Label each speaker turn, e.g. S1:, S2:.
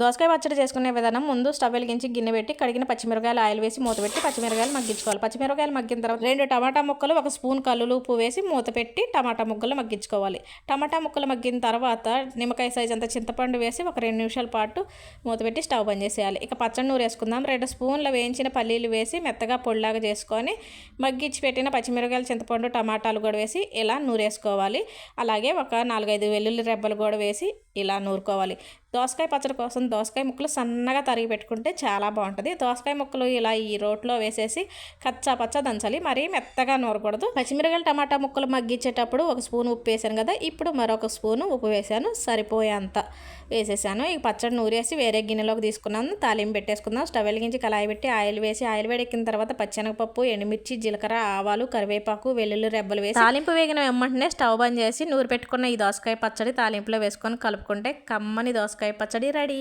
S1: దోసకాయ పచ్చడి చేసుకునే విధానం ముందు స్టవ్ వెలిగించి గిన్నె పెట్టి కడిగిన పచ్చిమిరకాయలు ఆయిల్ వేసి మూత పెట్టి పచ్చిమిరకాయలు మగ్గించుకోవాలి. పచ్చిమిరకాయలు మగ్గిన తర్వాత 2 టమాటా ముక్కలు, 1 స్పూన్ కల్లులు ఉప్పు వేసి మూత పెట్టి టమాటా ముక్కలు మగ్గించుకోవాలి. టమాటా ముక్కలు మగ్గిన తర్వాత నిమ్మకాయ సైజ్ అంత చింతపండు వేసి ఒక 2 నిమిషాల పాటు మూత పెట్టి స్టవ్ బంద్ చేసేయాలి. ఇక పచ్చడి నూరేసుకుందాం. 2 స్పూన్ల వేయించిన పల్లీలు వేసి మెత్తగా పొడిలాగా చేసుకొని మగ్గించి పెట్టిన పచ్చిమిరకాయలు, చింతపండు, టమాటాలు కూడా వేసి ఇలా నూరేసుకోవాలి. అలాగే ఒక 4-5 వెల్లుల్లి రెబ్బలు కూడా వేసి ఇలా నూరుకోవాలి. దోసకాయ పచ్చడి కోసం దోసకాయ ముక్కలు సన్నగా తరిగి పెట్టుకుంటే చాలా బాగుంటుంది. దోసకాయ ముక్కలు ఇలా ఈ రోట్లో వేసేసి కచ్చా పచ్చా దంచాలి, మరీ మెత్తగా నూరకూడదు. పచ్చిమిరకాయలు, టమాటా ముక్కలు మగ్గించేటప్పుడు 1 స్పూన్ ఉప్పు వేసాను కదా, ఇప్పుడు మరొక స్పూను ఉప్పు వేసాను, సరిపోయేంత వేసేసాను. ఈ పచ్చడి నూరేసి వేరే గిన్నెలోకి తీసుకున్నాను. తాలింపు పెట్టేసుకుందాం. స్టవ్ వెలిగించి కళాయి పెట్టి ఆయిల్ వేసి ఆయిల్ వేడెక్కిన తర్వాత పచ్చెనగపప్పు, ఎండుమిర్చి, జీలకర్ర, ఆవాలు, కరివేపాకు, వెల్లుల్లి రెబ్బలు వేసి తాలింపు వేగిన వెంటనే స్టవ్ బంద్ చేసి నూరు పెట్టుకున్న ఈ దోసకాయ పచ్చడి తాలింపులో వేసుకొని కలుపుకుంటే కమ్మని దోసకాయ పచ్చడి రెడీ.